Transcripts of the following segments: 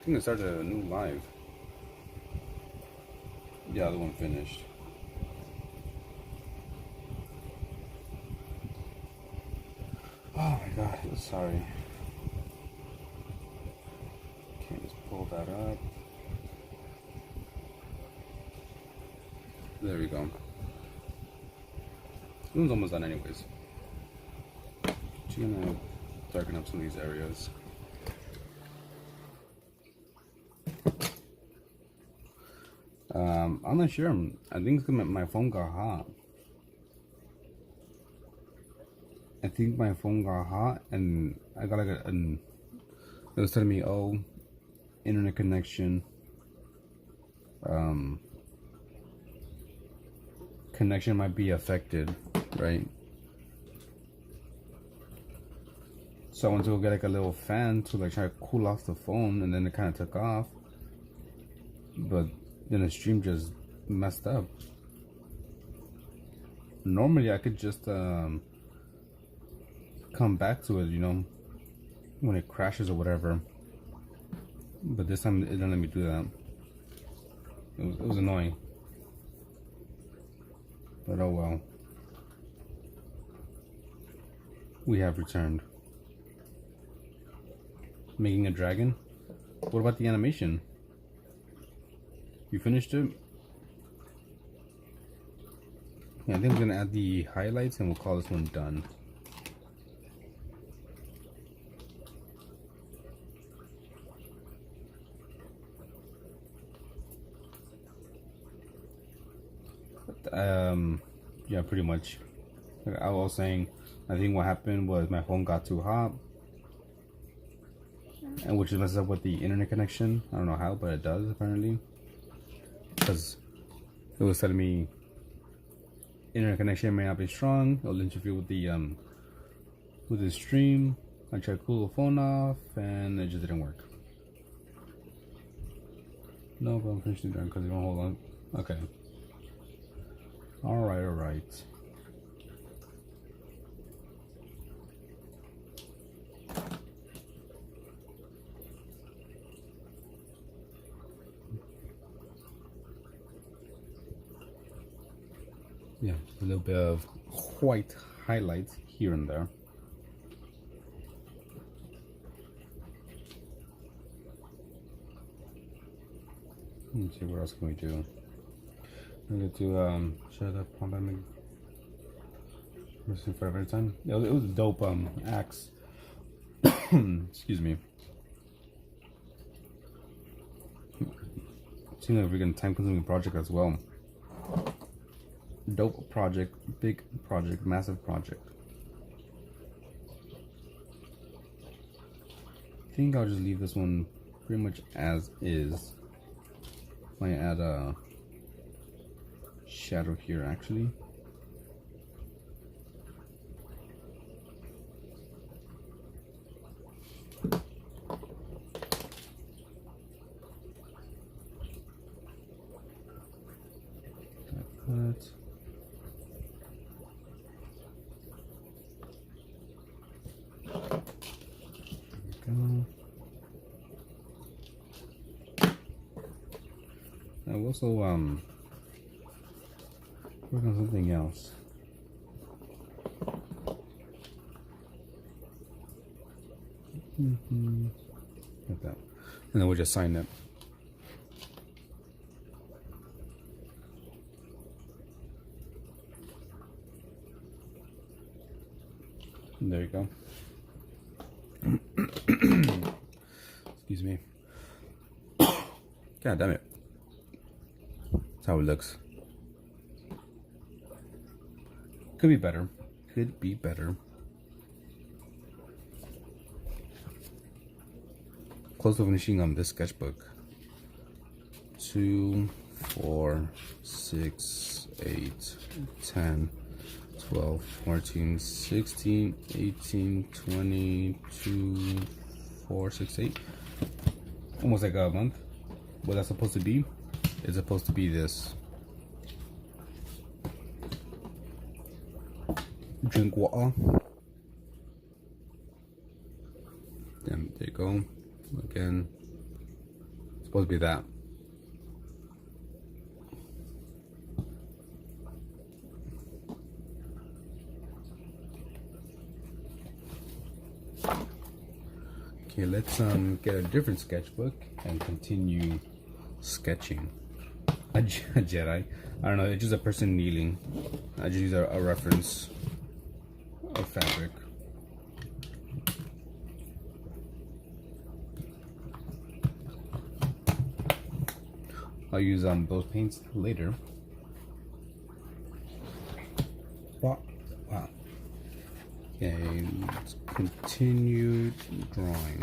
I think I started a new live. The other one finished. Oh my god, sorry. Can't just pull that up. There we go. This one's almost done anyways. Just gonna darken up some of these areas. I'm not sure. I think it's because my phone got hot. I think my phone got hot and I got like it was telling me, oh, internet connection. Connection might be affected, right? So I went to go get like a little fan to like try to cool off the phone, and then it kind of took off. But then the stream just messed up. Normally I could just come back to it, you know, when it crashes or whatever. But this time it didn't let me do that. It was annoying. But oh well. We have returned. Making a dragon? What about the animation? You finished it? Yeah, I think we're gonna add the highlights and we'll call this one done. Yeah, pretty much. Like I was saying, I think what happened was my phone got too hot, and which messes up with the internet connection. I don't know how, but it does apparently, because it was telling me internet connection may not be strong. It'll interfere with the stream. I tried to cool the phone off, and it just didn't work. No, but I'm finishing done because you won't hold on. Okay. All right. Yeah, a little bit of white highlights here and there. Let's see, what else can we do? I'm gonna do shut up pandemic. Missing for every time. It was a dope axe. Excuse me. Seems like a freaking time-consuming project as well. Dope project, big project, massive project. I think I'll just leave this one pretty much as is. Might add a shadow here actually. Cut. Go. I will also work on something else. Like that, and then we'll just sign it. And there you go. Excuse me. God damn it. That's how it looks. Could be better. Could be better. Close to finishing on this sketchbook. 2, 4, 6, 8, 10, 12, 14, 16, 18, 20, 2, 4, 6, 8. Almost like a month. What that's supposed to be is supposed to be this. Drink water. Then there you go. Again. supposed to be that. Okay, let's get a different sketchbook and continue sketching. A Jedi. I don't know, it's just a person kneeling. I just use a reference of fabric. I'll use those paints later. Wow. Okay, let's continue drawing.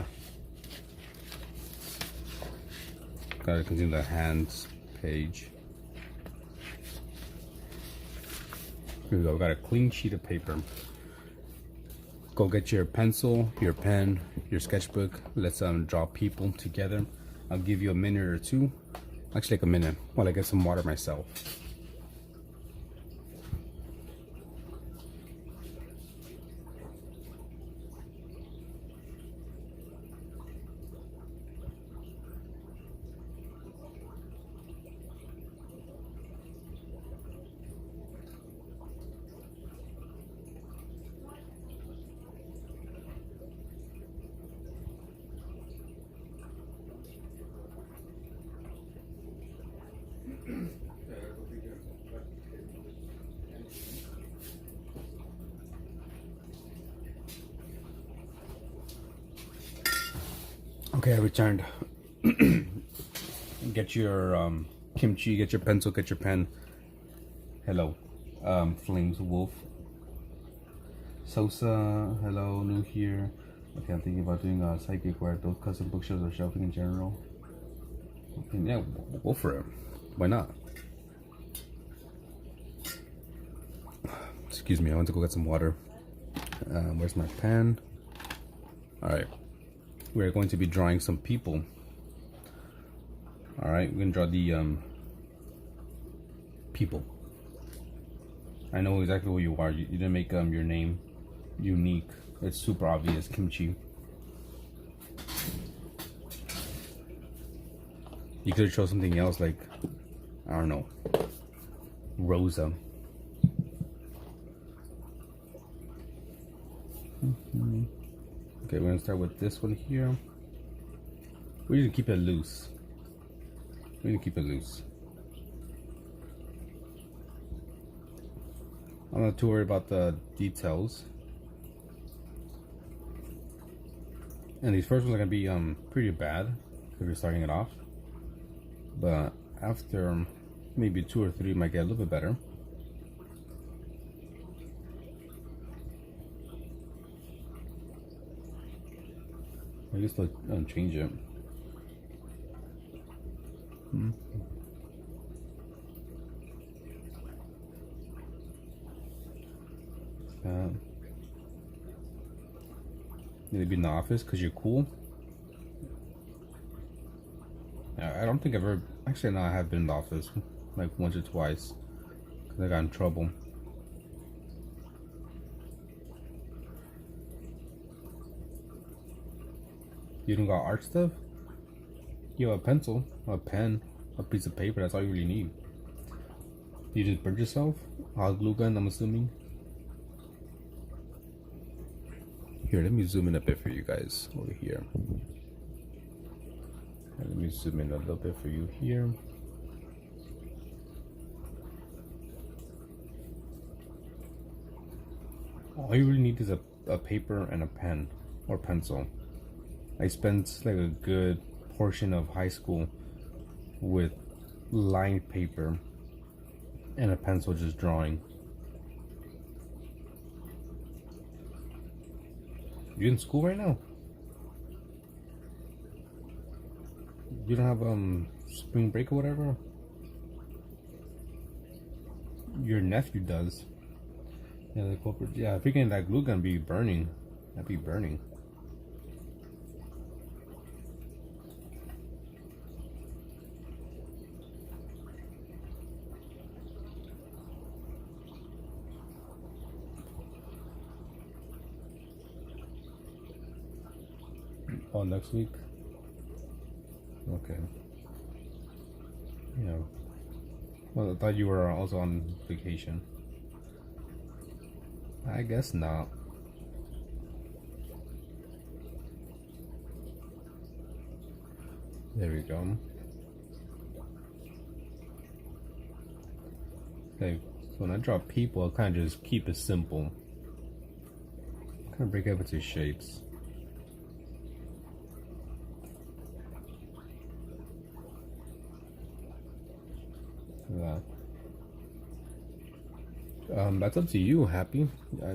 Gotta continue the hands page. Here we go. We got a clean sheet of paper. Go get your pencil, your pen, your sketchbook. Let's draw people together. I'll give you a minute or two. Actually, like a minute while I get some water myself. Okay, I returned. Get your kimchi, get your pencil, get your pen. Hello, Flames Wolf. Sosa, hello, new here. Okay, I'm thinking about doing a psychic where those custom bookshelves or shelving in general. Okay, yeah, we'll go for it. Why not? Excuse me, I went to go get some water. Where's my pen? Alright. We're going to be drawing some people. Alright, we're gonna draw the people. I know exactly who you are. You didn't make your name unique. It's super obvious, Kimchi. You could have chosen something else, like, I don't know, Rosa. Okay, we're gonna start with this one here. We're gonna keep it loose. We're gonna keep it loose. I'm not too worried about the details. And these first ones are gonna be pretty bad if you're starting it off. But after maybe 2 or 3, it might get a little bit better. I guess they'll change it. Need to be in the office because you're cool. I don't think I've ever. Actually, no, I have been in the office like once or twice because I got in trouble. You don't got art stuff? You have a pencil, a pen, a piece of paper. That's all you really need. You just burnt yourself? Hot glue gun, I'm assuming. Here, let me zoom in a bit for you guys over here. Let me zoom in a little bit for you here. All you really need is a paper and a pen or pencil. I spent like a good portion of high school with lined paper and a pencil just drawing. You in school right now? You don't have spring break or whatever? Your nephew does. Yeah, the corporate. Yeah, freaking that glue gun be burning. That'd be burning. Oh, next week? Okay. Yeah. Well, I thought you were also on vacation. I guess not. There we go. Okay, so when I draw people, I kind of just keep it simple. Kind of break it up into shapes. Yeah. That's up to you, Happy.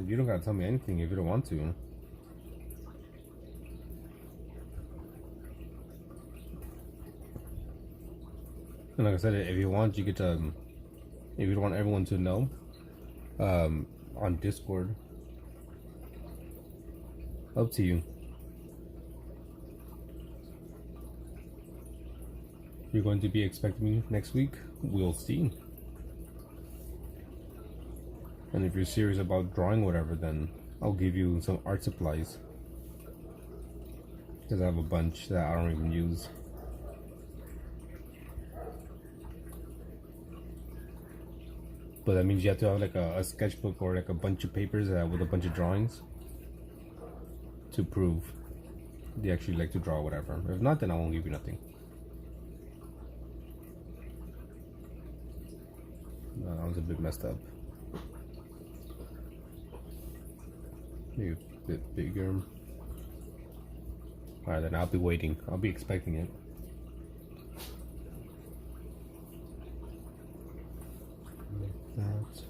You don't gotta tell me anything if you don't want to. And like I said, if you want, you get to. If you don't want everyone to know, on Discord, up to you. You're going to be expecting me next week. We'll see. And if you're serious about drawing whatever, then I'll give you some art supplies. Because I have a bunch that I don't even use. But that means you have to have like a sketchbook or like a bunch of papers with a bunch of drawings to prove they actually like to draw whatever. If not, then I won't give you nothing. That was a bit messed up. Maybe a bit bigger. Alright, then I'll be waiting. I'll be expecting it. Like that.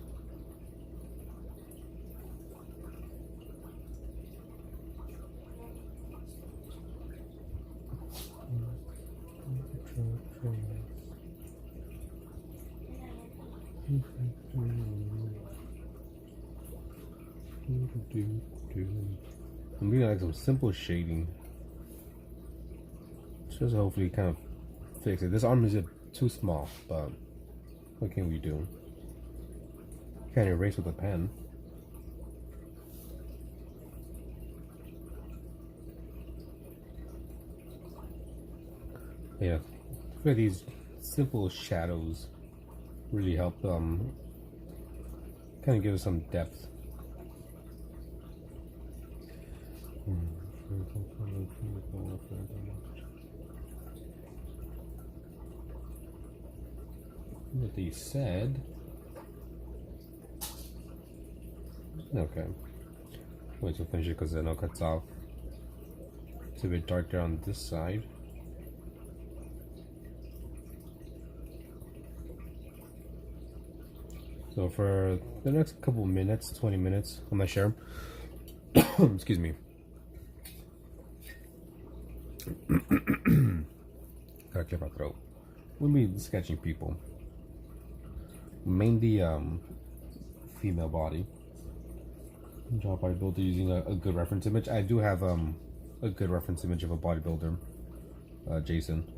I'm doing like some simple shading. Just hopefully kind of fix it. This arm is too small, but what can we do? Can't erase with a pen. Yeah, I feel these simple shadows really help kind of give us some depth. What they said. Okay. Wait to finish it because then it cuts off. It's a bit darker on this side. So for the next couple minutes, 20 minutes, I'm not sure. Excuse me. Gotta clear my throat. We'll be sketching people. Mainly female body. Draw bodybuilder using a good reference image. I do have a good reference image of a bodybuilder, Jason.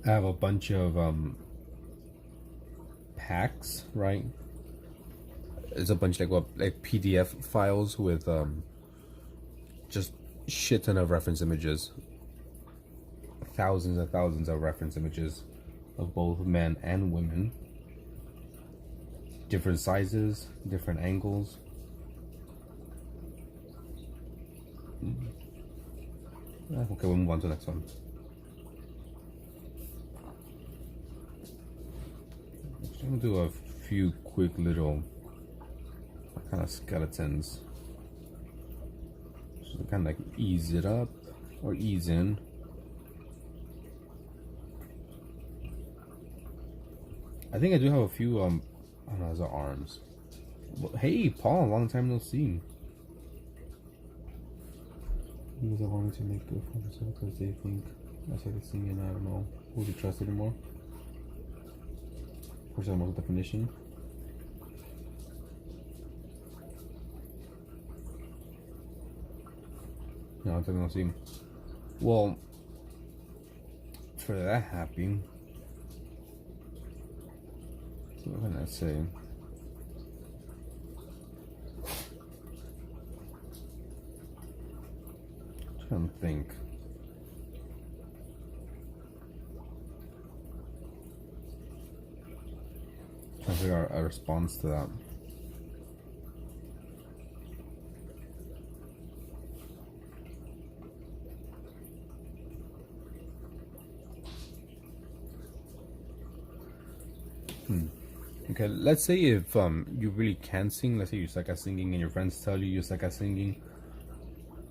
I have a bunch of packs, right? It's a bunch like PDF files with just shit ton of reference images, thousands and thousands of reference images of both men and women, different sizes, different angles. Okay, we'll move on to the next one. I'm gonna do a few quick little kind of skeletons. So kind of like ease it up or ease in. I think I do have a few I don't know, those are arms. Well, hey Paul, long time no see. You guys are wanting to make good for themselves because they think I started singing. I don't know who to trust anymore. First time with definition. No, I don't see. Well, for that happening, what can I say? I'm trying to think. figure out a response to that. Okay, let's say if you really can sing, let's say you suck at singing and your friends tell you suck at singing,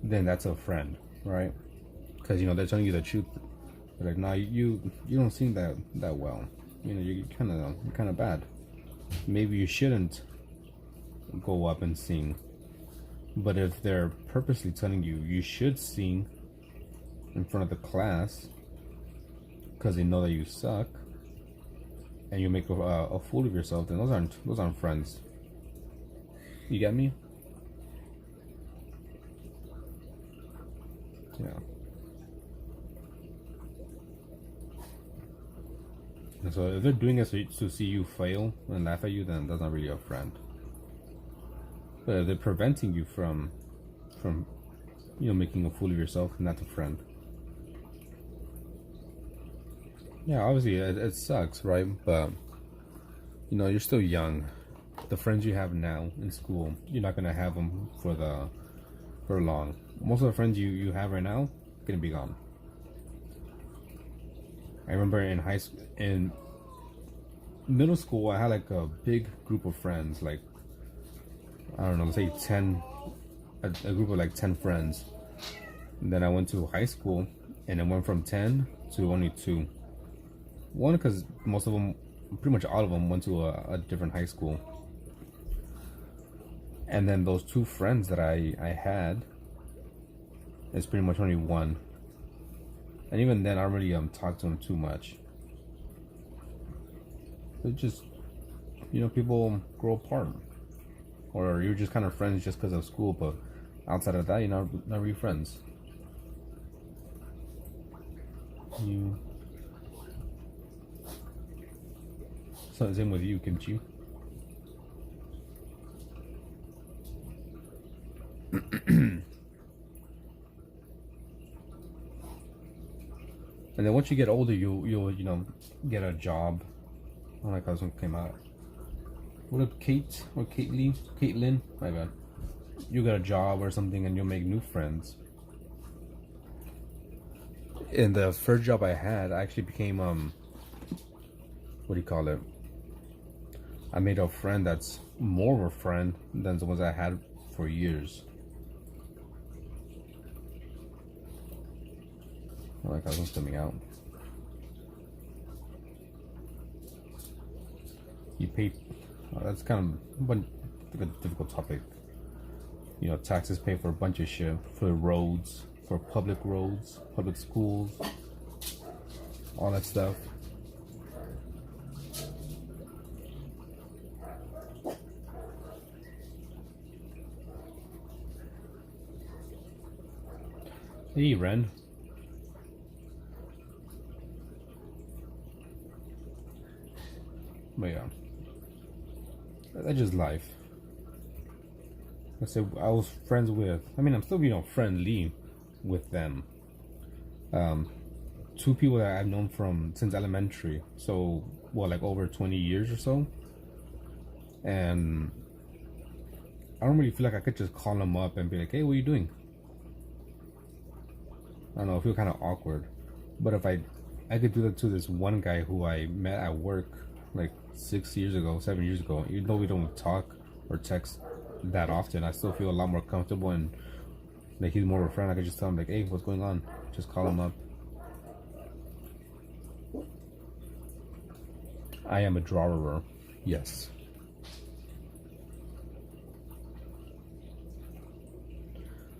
then that's a friend, right? Because they're telling you the truth. They're like, nah, you don't sing that well. You're kind of bad. Maybe you shouldn't go up and sing. But if they're purposely telling you you should sing in front of the class because they know that you suck, and you make a fool of yourself, then those aren't friends. You get me? Yeah. And so if they're doing it to see you fail and laugh at you, then that's not really a friend. But if they're preventing you from making a fool of yourself, then that's a friend. Yeah, obviously it sucks, right? But you're still young. The friends you have now in school, you're not gonna have them for long. Most of the friends you have right now gonna be gone. I remember in middle school, I had like a big group of friends, like I don't know, let's say 10, a group of like 10 friends. And then I went to high school, and it went from 10 to only 2. One, because most of them, pretty much all of them, went to a different high school. And then those 2 friends that I had, it's pretty much only 1. And even then, I don't really talk to them too much. It's just, people grow apart. Or you're just kind of friends just because of school, but outside of that, you're not really friends. So same with you, Kimchi. And then once you get older, you'll get a job. I don't like how this one came out. What up, Kate or Caitlin? My bad. You get a job or something, and you'll make new friends. In the first job I had, I actually became what do you call it? I made a friend that's more of a friend than the ones I had for years. I like how this one's coming out. You pay. That's kind of a difficult topic. Taxes pay for a bunch of shit, for roads, for public roads, public schools, all that stuff. Hey, Ren. But yeah, that's just life. I said I was friends with. I'm still friendly with them. 2 people that I've known since elementary. So like over 20 years or so. And I don't really feel like I could just call them up and be like, "Hey, what are you doing?" I don't know. I feel kind of awkward. But if I could do that to this one guy who I met at work like 6 years ago, 7 years ago. Even though we don't talk or text that often, I still feel a lot more comfortable, and like he's more of a friend. I could just tell him like, "Hey, what's going on?" Just call him up. I am a drawer. Yes.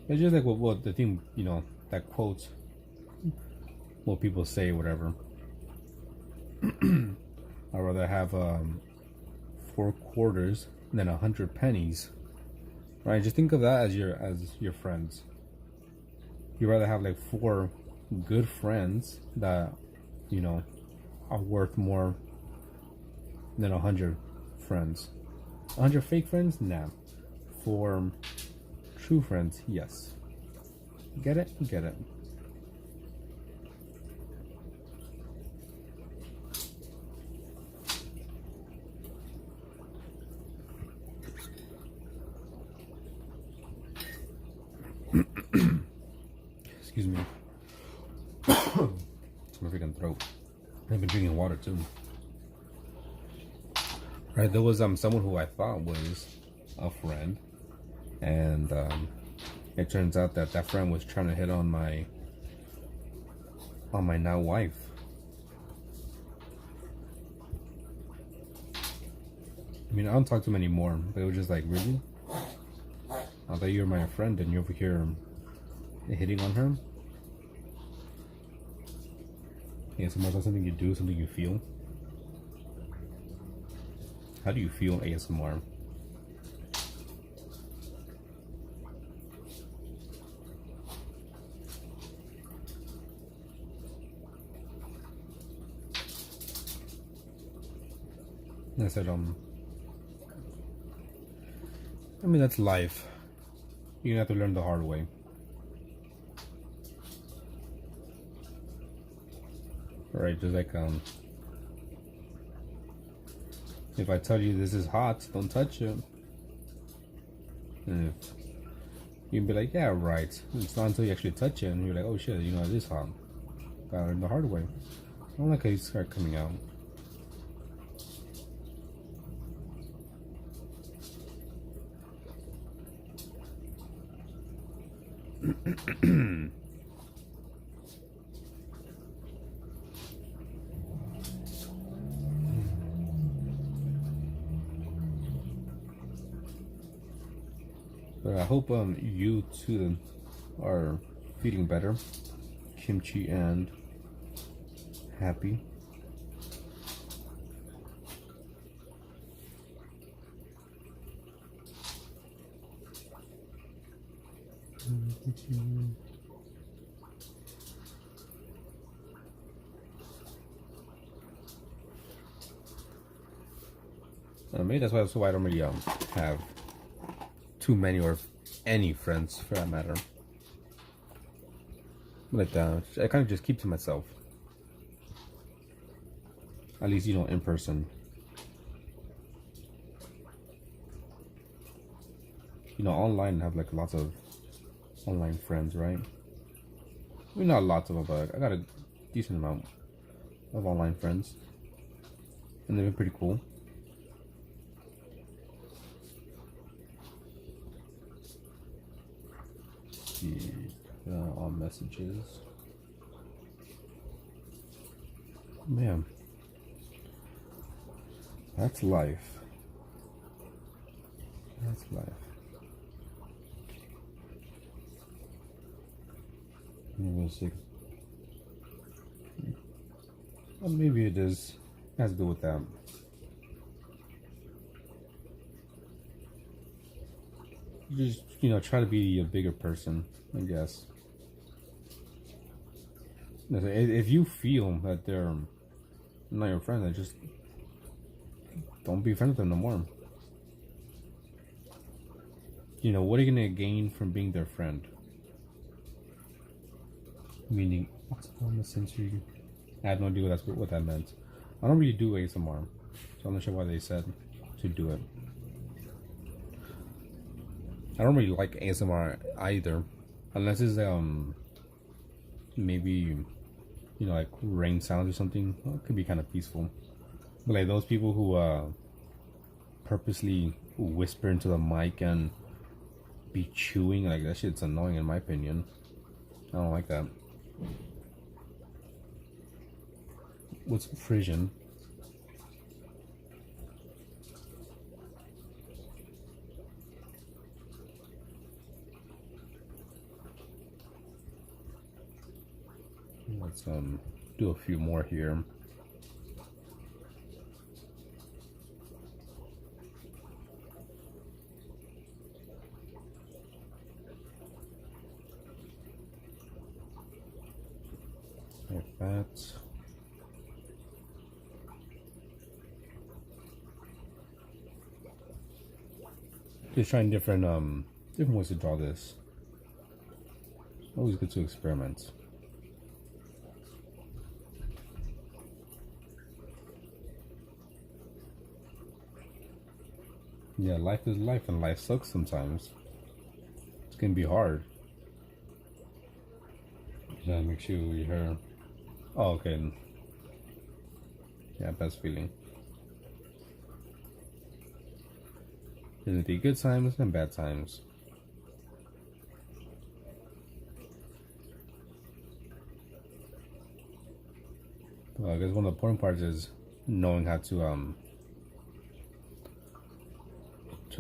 It's just like what the thing, that quote, what people say, whatever. I'd rather have 4 quarters than 100 pennies. Right? Just think of that as your friends. You'd rather have like 4 good friends that are worth more than 100 friends. 100 fake friends? Nah. 4 true friends, yes. Get it? Get it. Excuse me. It's my freaking throat. I've been drinking water too. Right, there was someone who I thought was a friend, and it turns out that that friend was trying to hit on my now wife. I mean, I don't talk to him anymore, but it was just like, really? I thought you were my friend, and you're over here hitting on her? Yeah, so much something you do, something you feel. How do you feel ASMR? I said, I mean, that's life. You have to learn the hard way. Right, just like, if I tell you this is hot, don't touch it. And if you'd be like, yeah, right. It's not until you actually touch it and you're like, oh shit, you know, it is hot. Gotta learn the hard way. I don't like how you start coming out. But I hope you too are feeling better, kimchi, and happy. Maybe that's why I don't really have too many or any friends for that matter. Like I kind of just keep to myself. At least, you know, in person. You know, online I have like lots of online friends, right? I mean, not lots of them, but I got a decent amount of online friends, and they've been pretty cool. All messages. Man, that's life. That's life. Maybe well, maybe it is. It has to do with that. You just, you know, try to be a bigger person, I guess. If you feel that they're not your friend, then just don't be friends with them no more. You know, what are you gonna gain from being their friend? Meaning, what's on the sensory? I have no idea what that meant. I don't really do ASMR, so I'm not sure why they said to do it. I don't really like ASMR either, unless it's maybe, you know, like rain sounds or something. Well, it could be kind of peaceful. But like those people who purposely whisper into the mic and be chewing, like that shit's annoying in my opinion. I don't like that. What's Frisian? Let's do a few more here. Like that. Just trying different ways to draw this. Always good to experiment. Yeah, life is life, and life sucks sometimes. It's gonna be hard. That makes you your hair. Oh, okay. Yeah, best feeling. There's gonna be good times and bad times. Well, I guess one of the important parts is knowing how to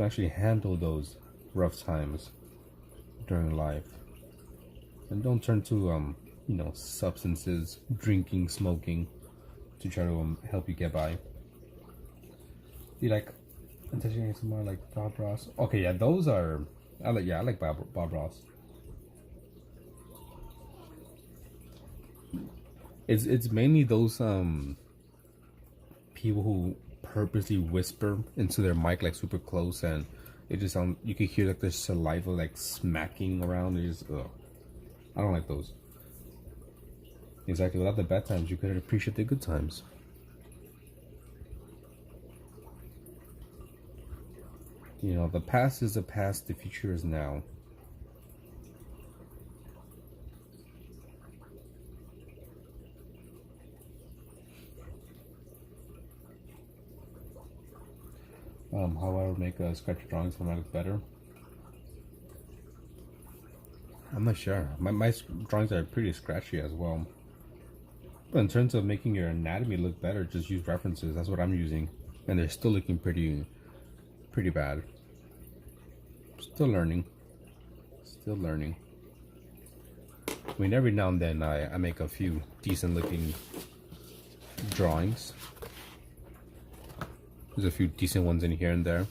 actually handle those rough times during life, and don't turn to substances, drinking, smoking, to try to help you get by. You like touching ASMR like Bob Ross? Okay, yeah, those are. I like Bob Ross. It's mainly those people who purposely whisper into their mic like super close, and it just sounds, you can hear like their saliva like smacking around. It just I don't like those. Exactly. Without the bad times, you couldn't appreciate the good times. You know, the past is the past, the future is now. How I would make sketch drawings to make it better. I'm not sure. My drawings are pretty scratchy as well. But in terms of making your anatomy look better, just use references. That's what I'm using, and they're still looking pretty bad. Still learning. Still learning. I mean, every now and then I make a few decent looking drawings. There's a few decent ones in here and there.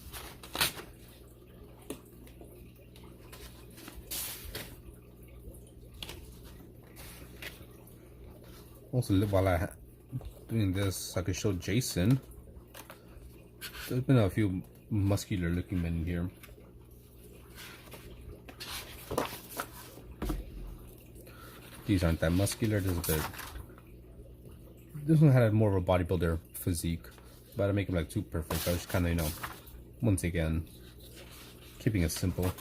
Also, while I doing this, I could show Jason. There's been a few muscular looking men in here. These aren't that muscular. This one had more of a bodybuilder physique, but I make him like too perfect. So I was kind of, once again, keeping it simple.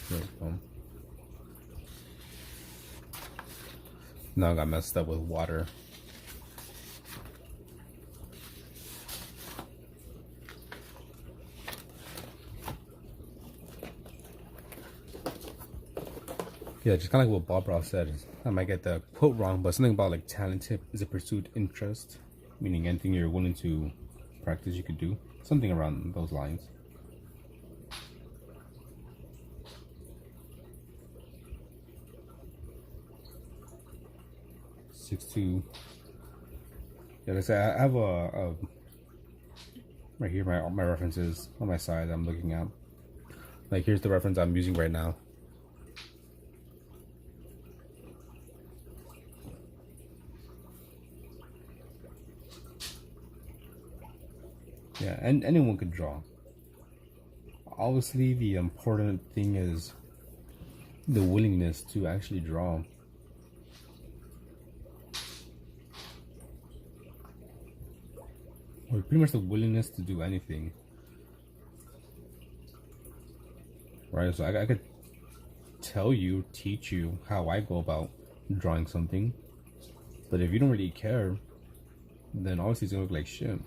There we go. Now I got messed up with water. Yeah, just kind of like what Bob Ross said. I might get the quote wrong, but something about like talent is a pursued interest, meaning anything you're willing to practice, you could do. Something around those lines. Six-two. Yeah, like I said, I have a right here my references on my side I'm looking at. Like here's the reference I'm using right now. Yeah, and anyone could draw. Obviously, the important thing is the willingness to actually draw. Or pretty much the willingness to do anything. Right, so I could tell you, teach you how I go about drawing something. But if you don't really care, then obviously it's gonna look like shit.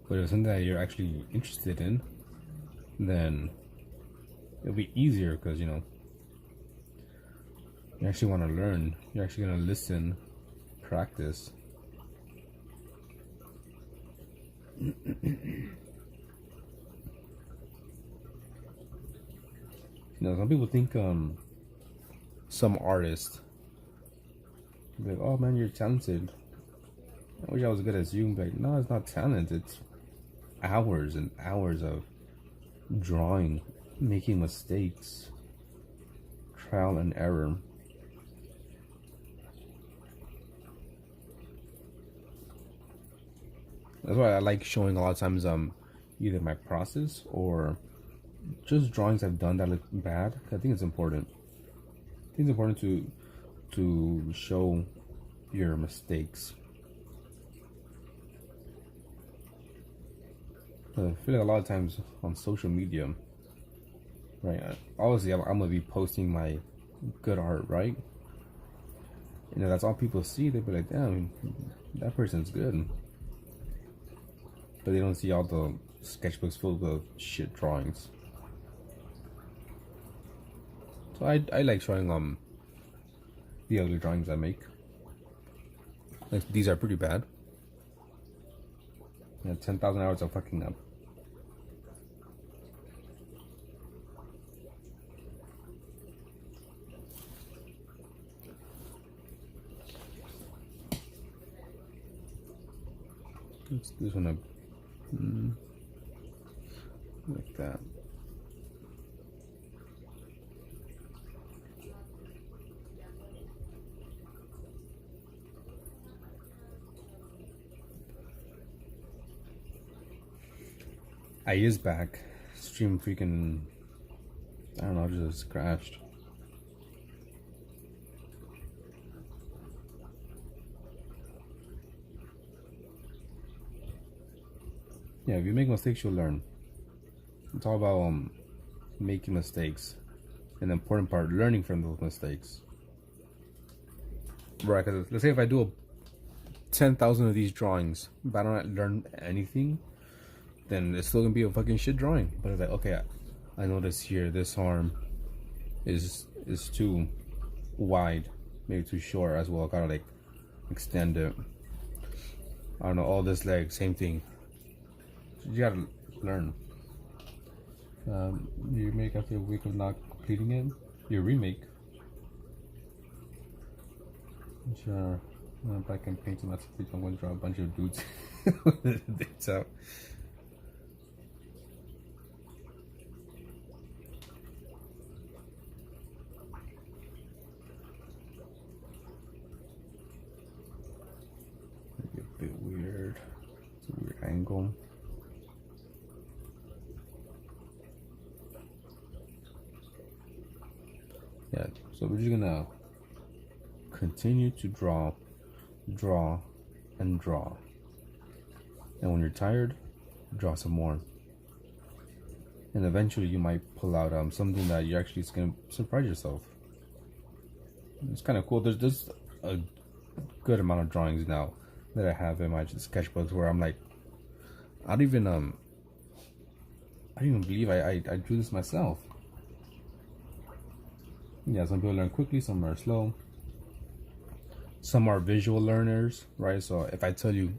But if it's something that you're actually interested in, then it'll be easier because you actually want to learn. You're actually gonna listen, practice. Some people think some artist like, oh man, you're talented. I wish I was as good as you. But no, it's not talent. It's hours and hours of drawing, making mistakes, trial and error. That's why I like showing a lot of times either my process or just drawings I've done that look bad. I think it's important. I think it's important to show your mistakes, I feel like a lot of times on social media, right? Obviously, I'm gonna be posting my good art, right? And if that's all people see, they'd be like, "Damn, that person's good," but they don't see all the sketchbooks filled with shit drawings. So I like showing the ugly drawings I make. Like, these are pretty bad. Yeah, 10,000 hours of fucking up. Let's do this one up. Like that. I is back. Stream freaking, I don't know, just crashed. Yeah, if you make mistakes, you'll learn. It's all about making mistakes. And the important part, learning from those mistakes. Right, because let's say if I do 10,000 of these drawings, but I don't learn anything, then it's still gonna be a fucking shit drawing. But it's like, okay, I notice here this arm is too wide, maybe too short as well. Gotta like extend it. I don't know, all this leg, same thing. You gotta learn. You remake after a week of not completing it. Your remake. Sure. Back in painting, that's if I'm going to draw a bunch of dudes. It's out. Maybe a bit weird. It's a weird angle. Yeah, so we're just gonna continue to draw, and draw. And when you're tired, draw some more. And eventually you might pull out something that you're actually gonna surprise yourself. It's kind of cool. There's a good amount of drawings now that I have in my sketchbooks where I'm like, I don't even believe I drew this myself. Yeah, some people learn quickly, some are slow. Some are visual learners, right? So if I tell you,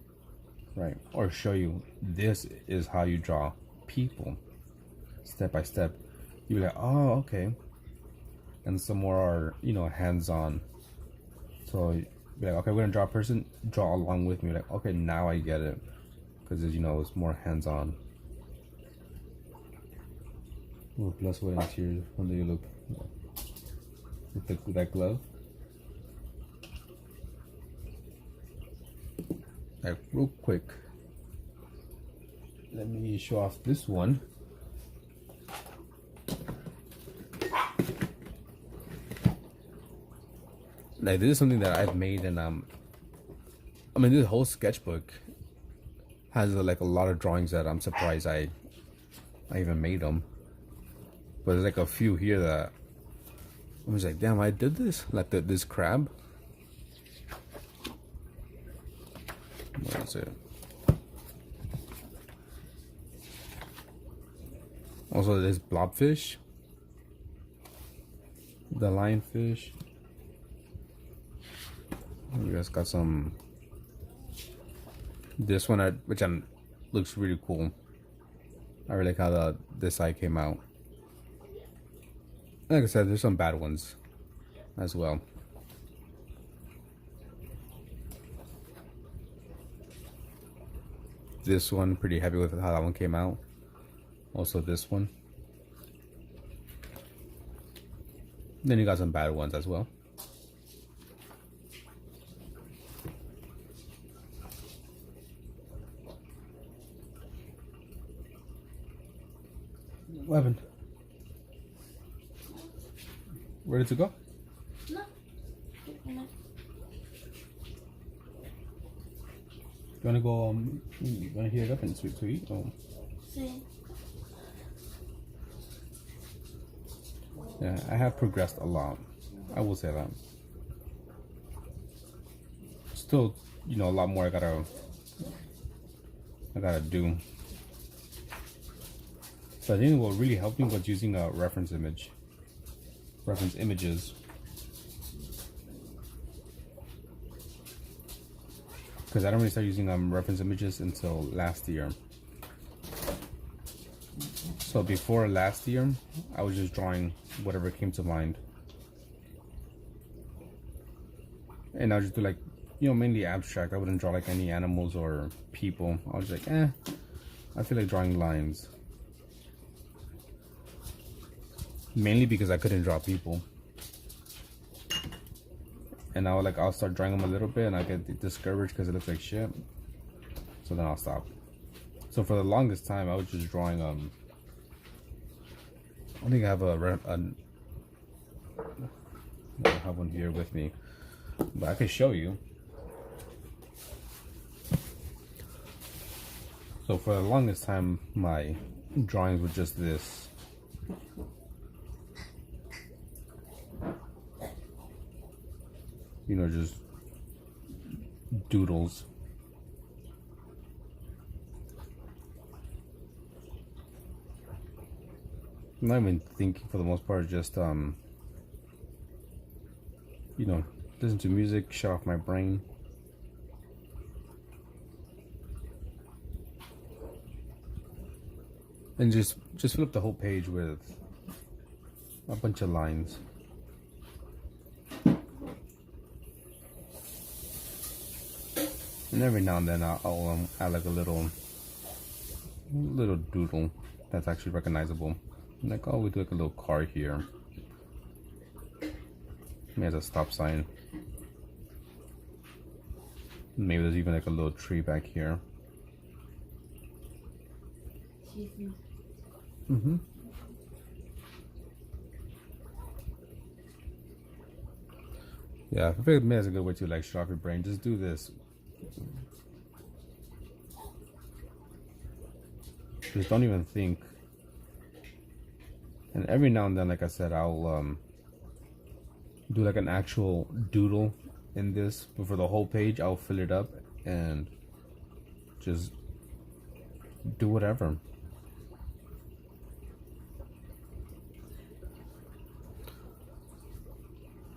right, or show you, this is how you draw people, step by step, you're like, oh, okay. And some more are, hands-on. So be like, okay, we're gonna draw a person, draw along with me. Like, okay, now I get it, because it's more hands-on. Oh, plus what in tears when you look with that glove. Like, real quick, let me show off this one. Like, this is something that I've made, and I mean, this whole sketchbook has like a lot of drawings that I'm surprised I even made them. But there's like a few here that I was like, damn, I did this. Like this crab. What is it? Also, this blobfish, the lionfish. We just got some. This one, which looks really cool. I really like how this eye came out. Like I said, there's some bad ones as well. This one, pretty happy with how that one came out. Also this one. Then you got some bad ones as well. What happened? Ready to go? No. You wanna go? You wanna heat it up and to eat? Oh. Yeah, I have progressed a lot. I will say that. Still, you know, a lot more I gotta do. So I think what really helped me was using a reference images, because I don't really start using reference images until last year. So before last year, I was just drawing whatever came to mind, and I would just do like, you know, mainly abstract. I wouldn't draw like any animals or people. I was like, I feel like drawing lines. Mainly because I couldn't draw people. And I'll start drawing them a little bit and I get discouraged because it looks like shit. So then I'll stop. So for the longest time, I was just drawing, I think I have I have one here with me, but I can show you. So for the longest time, my drawings were just this. You know, just doodles. I'm not even thinking for the most part, just you know, listen to music, shut off my brain. And just fill up the whole page with a bunch of lines. And every now and then I'll add like a little doodle that's actually recognizable. Like, oh, we do like a little car here. Maybe has a stop sign. Maybe there's even like a little tree back here. Mm-hmm. Yeah, I feel like that's a good way to like shut off your brain. Just do this. Just don't even think. And every now and then, like I said, I'll do like an actual doodle in this, but for the whole page I'll fill it up and just do whatever.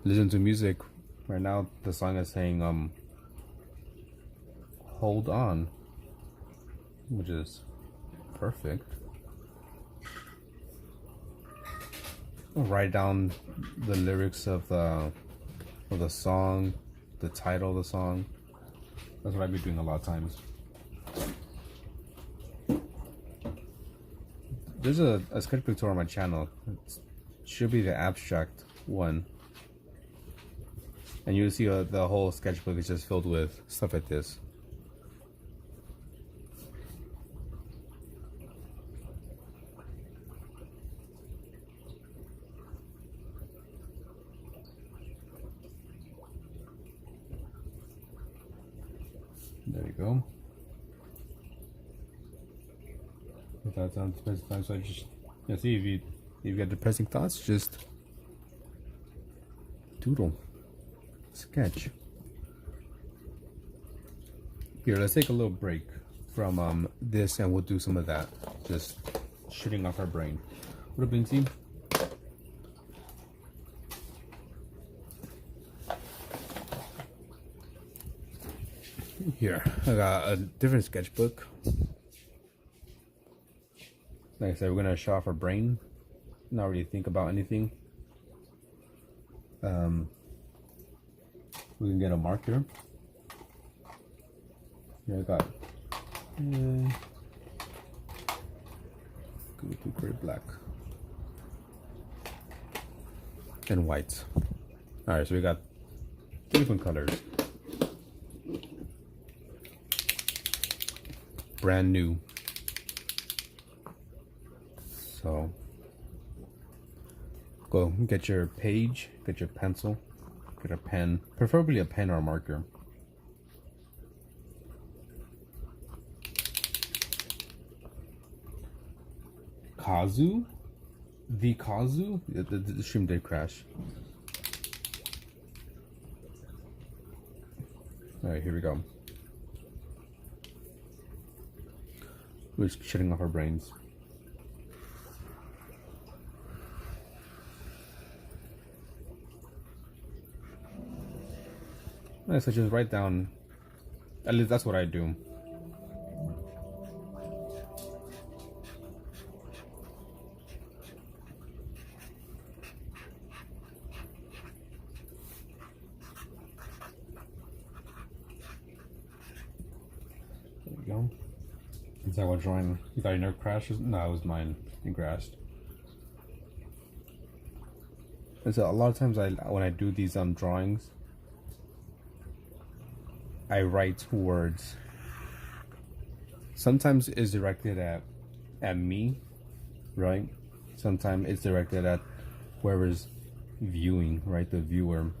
Listen to music. Right now the song is saying hold on, which is perfect. I'll write down the lyrics of the song, the title of the song. That's what I've been doing a lot of times. There's a sketchbook tour on my channel. It should be the abstract one. And you'll see the whole sketchbook is just filled with stuff like this. There you go. If that sounds depressing, so I just, yeah, see, if you got depressing thoughts, just doodle, sketch. Here, let's take a little break from this, and we'll do some of that, just shooting off our brain. What up, Binksy? Here, I got a different sketchbook. Like I said, we're gonna show off our brain, not really think about anything. We can get a marker. Here I got gray, black, and white. All right, so we got different colors. Brand new. So go get your page, get your pencil, get a pen, preferably a pen or a marker. Kazu? The Kazu? The stream did crash. Alright, here we go. We're just shutting off our brains. Alright, so just write down. At least that's what I do. There we go. Is that what drawing? You thought your nerve crashed? No, it was mine. It crashed. And so a lot of times when I do these drawings, I write words. Sometimes it's directed at me, right? Sometimes it's directed at whoever's viewing, right? The viewer.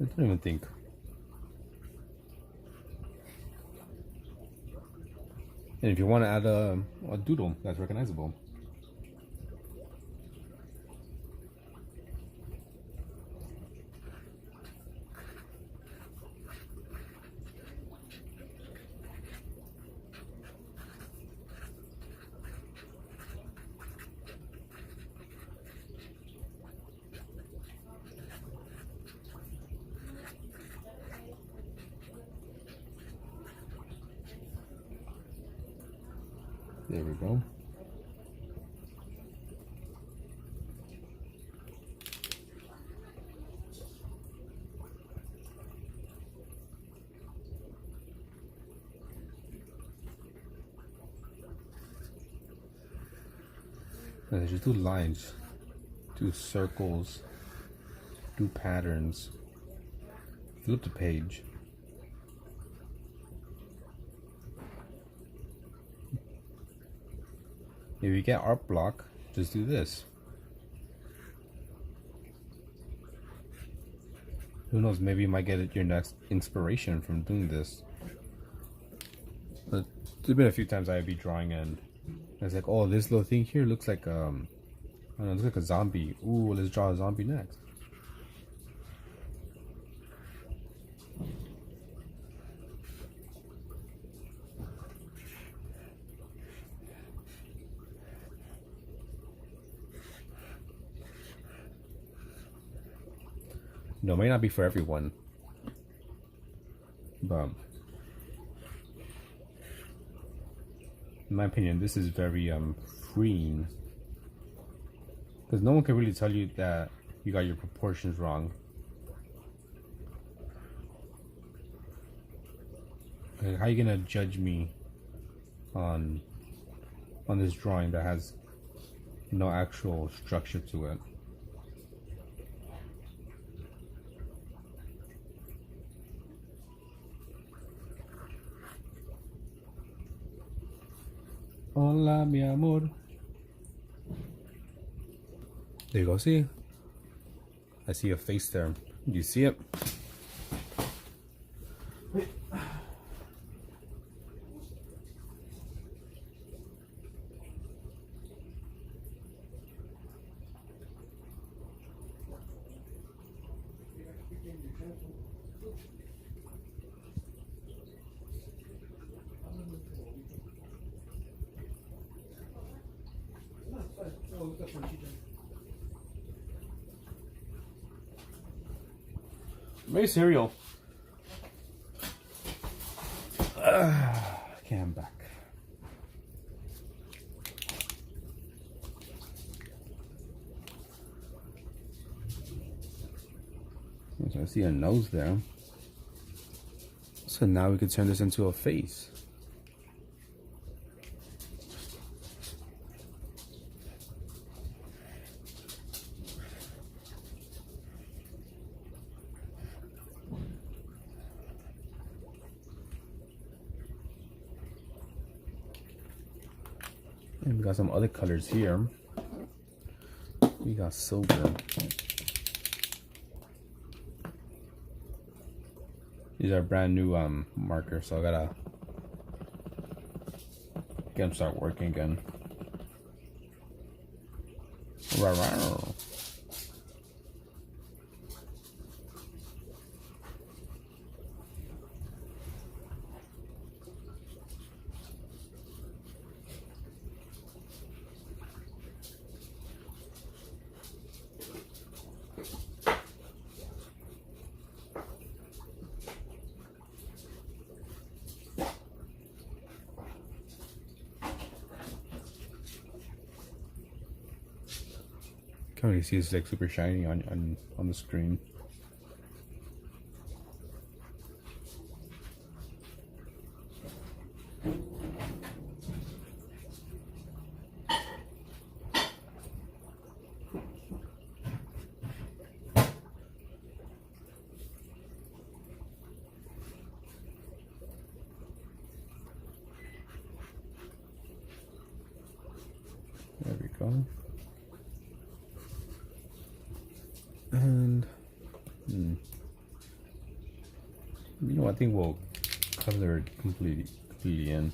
I don't even think. And if you want to add a doodle that's recognizable. There we go. And just do lines, do circles, do patterns, flip the page. If you get art block, just do this. Who knows, maybe you might get your next inspiration from doing this. But there's been a few times I'd be drawing and it's like, oh, this little thing here looks like I don't know, looks like a zombie. Ooh, let's draw a zombie next. No, it may not be for everyone, but in my opinion, this is very freeing, because no one can really tell you that you got your proportions wrong. Like, how are you gonna judge me on this drawing that has no actual structure to it? Hola, mi amor. There you go, see? I see a face there. Do you see it? Make cereal. Okay, I'm back. So I see a nose there. So now we could turn this into a face. And we got some other colors here. We got silver. These are brand new markers, so I gotta get them start working again. Wow. Can't really see, it's like super shiny on the screen. There we go. And you know, I think we'll color it completely in.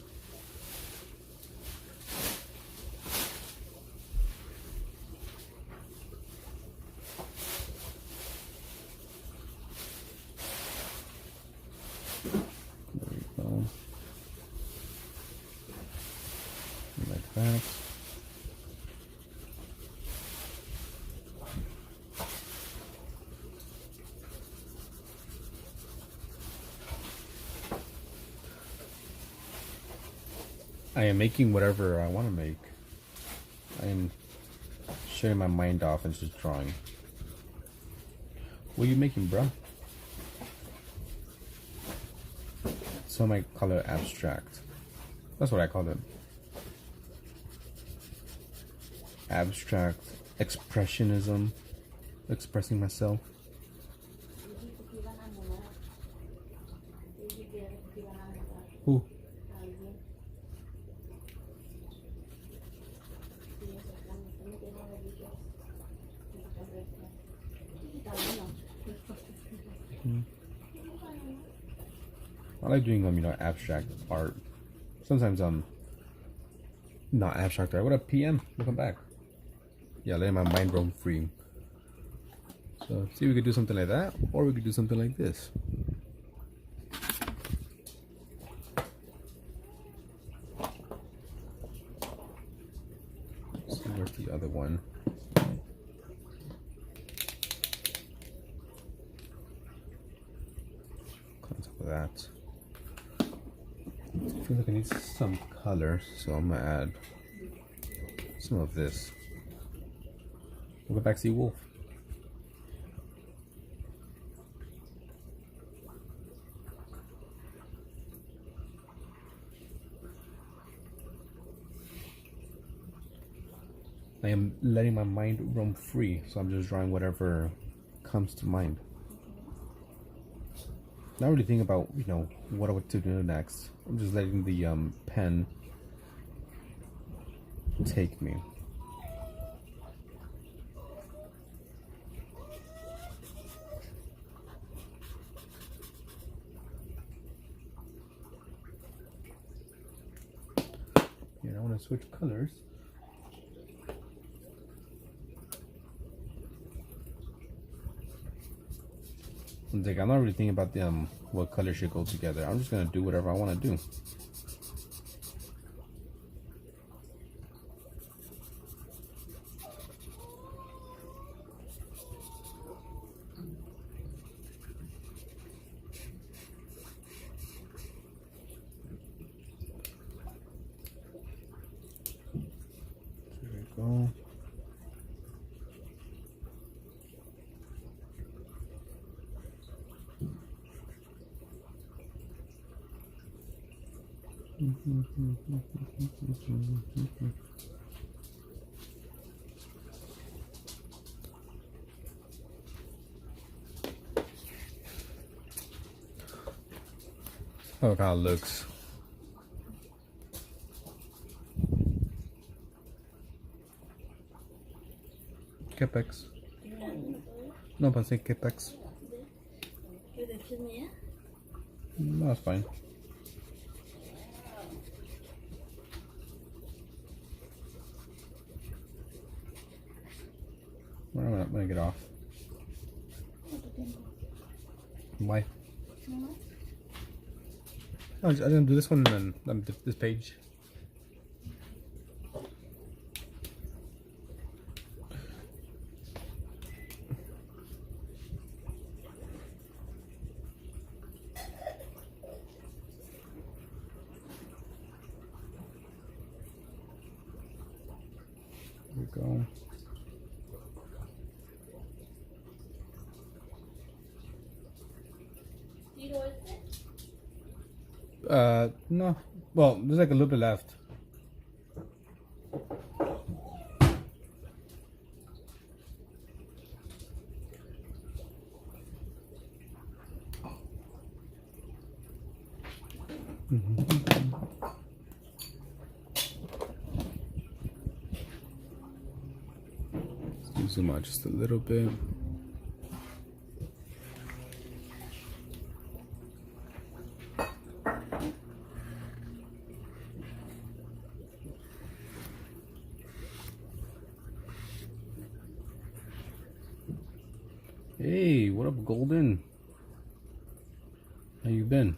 There we go. Like that. I am making whatever I want to make. I am shutting my mind off and just drawing. What are you making, bro? Some might call it abstract. That's what I call it. Abstract expressionism, expressing myself. Who? I like doing you know, abstract art. Sometimes not abstract art. What up, PM? Welcome back. Yeah, letting my mind roam free. So see, we could do something like that, or we could do something like this. Let's see, where's the other one? On top of that. I feel like I need some color, so I'm gonna add some of this. We'll go back to see Wolf. I am letting my mind roam free, so I'm just drawing whatever comes to mind. Not really thinking about, you know, what I want to do next. I'm just letting the pen take me. Here, I want to switch colors. I'm not really thinking about the what color should go together. I'm just gonna do whatever I want to do. There we go. How it kind of looks. Capex. No, pensé Capex. No, that's fine. I'm gonna get off. Why? No, I'm gonna do this one and then this page. There we go. No. Well, there's like a little bit left. Zoom out just a little bit. Hey, what up, Golden? How you been?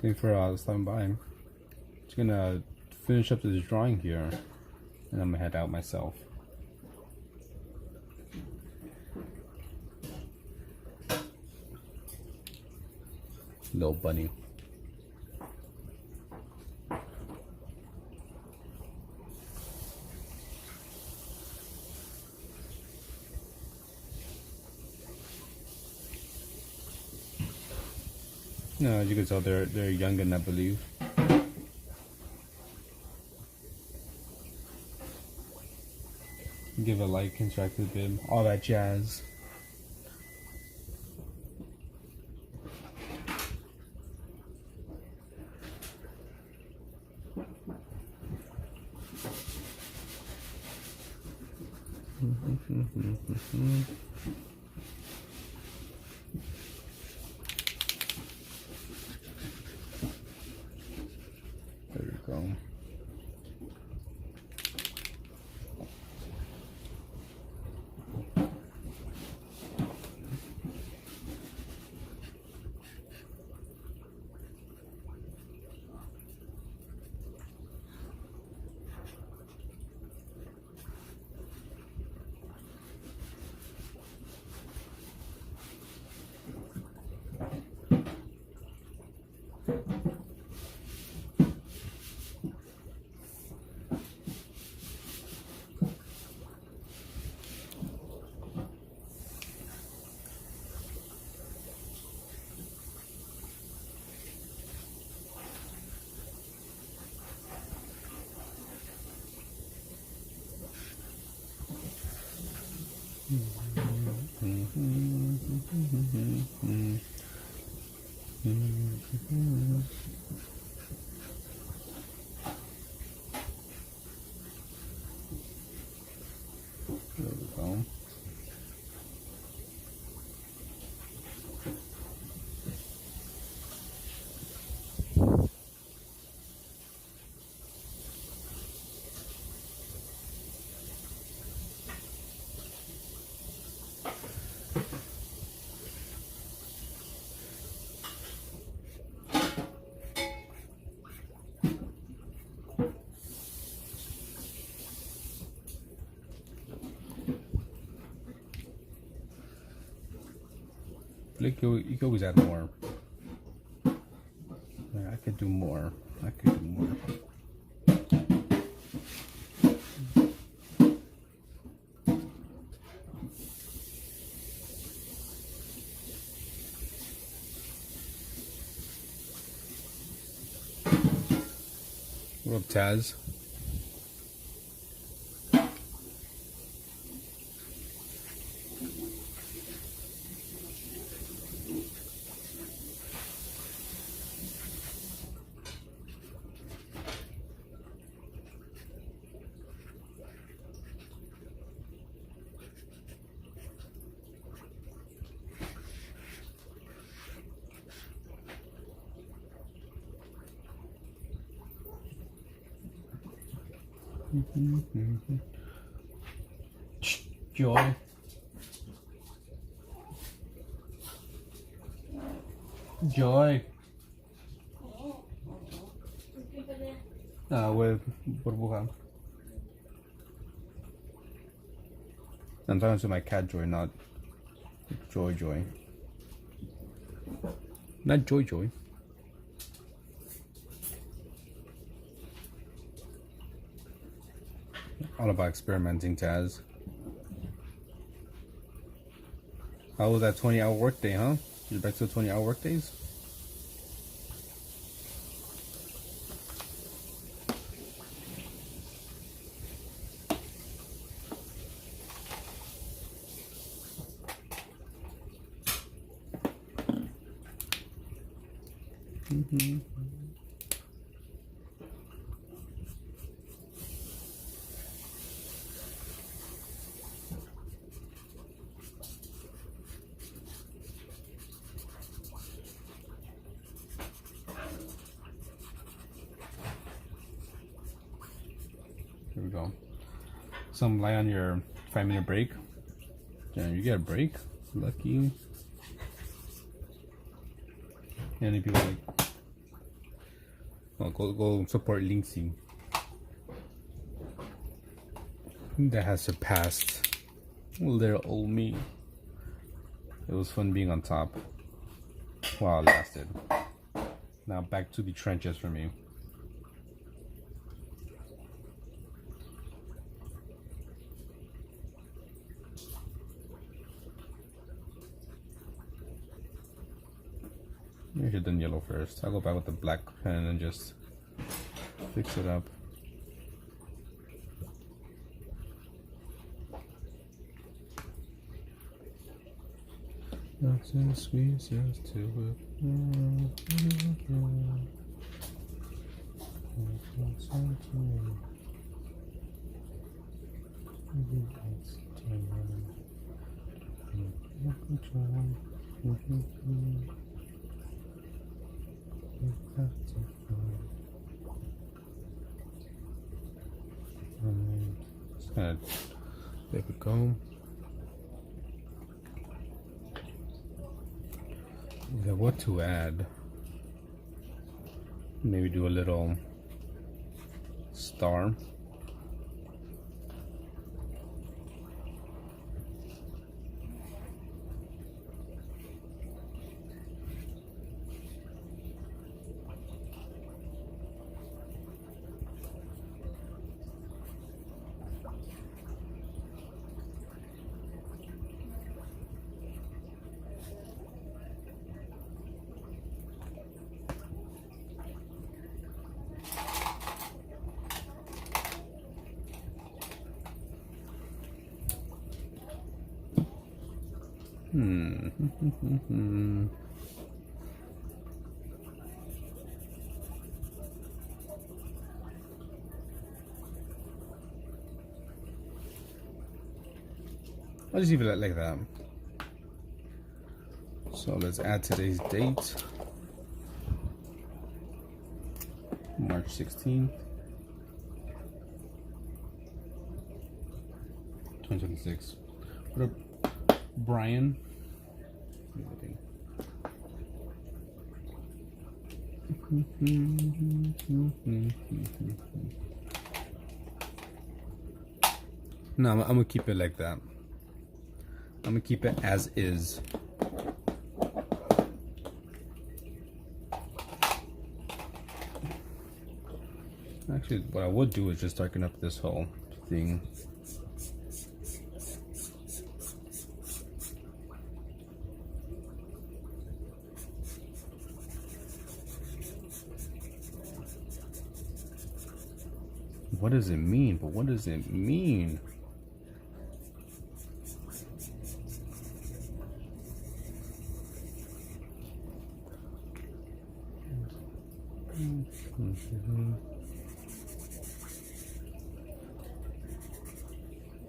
Thanks for stopping by. Just gonna finish up this drawing here, and I'm gonna head out myself. Little bunny. No, as you can tell, they're young, and I believe. Give a like, interact with them, all that jazz. There we go. There we go. Like you can always add more. Yeah, I could do more. I could do more. What up, Taz? Joy. Joy. With burbuja. I'm talking to my cat Joy, not Joy. Not Joy. All about experimenting, Taz. How was that 20-hour workday, huh? You're back to 20-hour workdays? Here we go. Some lie on your 5-minute break. Yeah, you get a break. Lucky. Any people like, oh, go support Linksy. That has surpassed little old me. It was fun being on top while it lasted. Now back to the trenches for me. Maybe I should have done yellow first. I'll go back with the black pen and just fix it up. Nothing squeezes to it. There we go. Yeah, what to add? Maybe do a little star. I'll just leave it like that. So let's add today's date. March 16th, 2026. What up, Brian? No, I'm gonna keep it like that. I'm gonna keep it as is. Actually, what I would do is just darken up this whole thing. What does it mean? But what does it mean?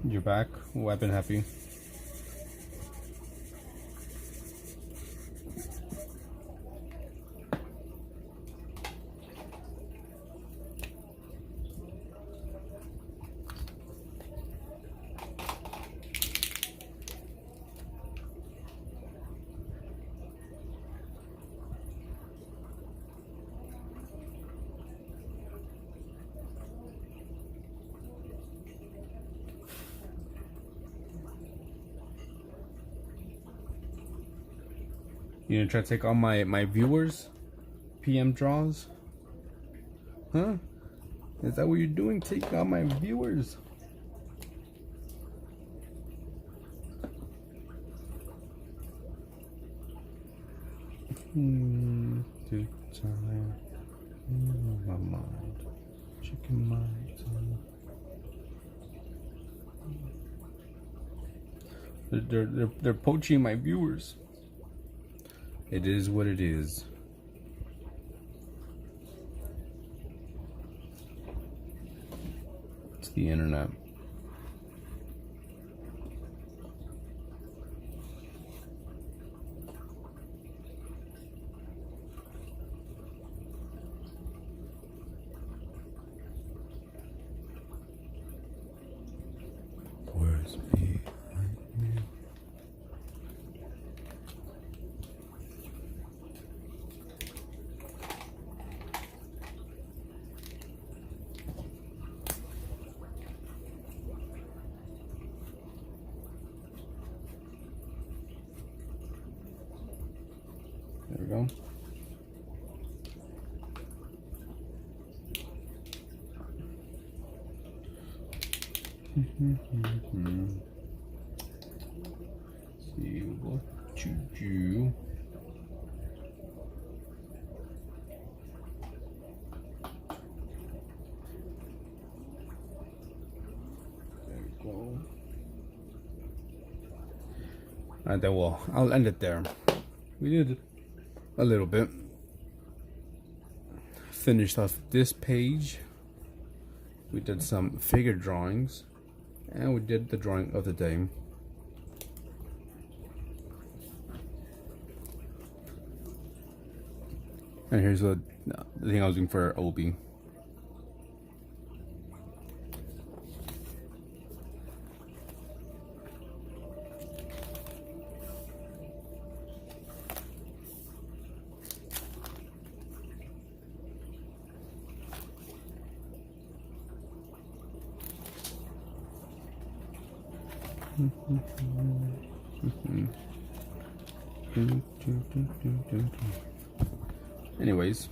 You're back. Oh, I've been happy. You gonna try to take all my viewers? PM draws? Huh? Is that what you're doing? Take all my viewers? Too tired. My mind. Chicken mind. They're poaching my viewers. It is what it is. It's the internet. Words be like me. There we go. See what you do. There we go. Alright, then I'll end it there. We did a little bit. Finished off this page. We did some figure drawings. And we did the drawing of the day. And here's the thing I was doing for Obi. Anyways,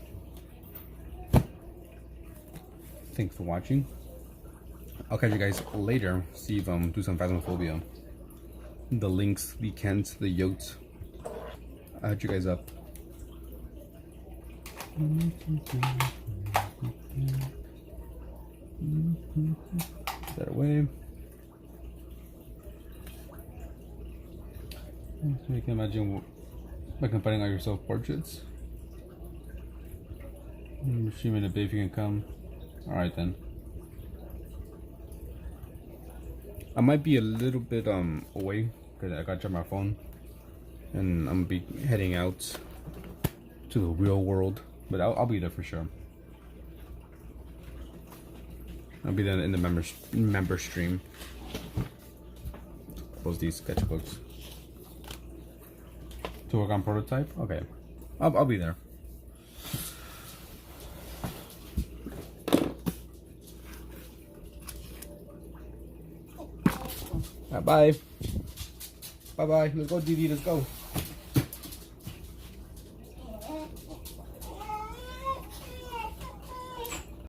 thanks for watching. I'll catch you guys later. See if do some Phasmophobia. The links, the Kents, the Yotes. I'll hit you guys up. That away. So you can imagine by comparing all your self-portraits. Assuming a baby can come. Alright then. I might be a little bit away because I gotta check my phone. And I'm gonna be heading out to the real world. But I'll be there for sure. I'll be there in the member stream. Post these sketchbooks. To work on prototype? Okay. I'll be there. Bye. Bye bye. Let's go, DD. Let's go.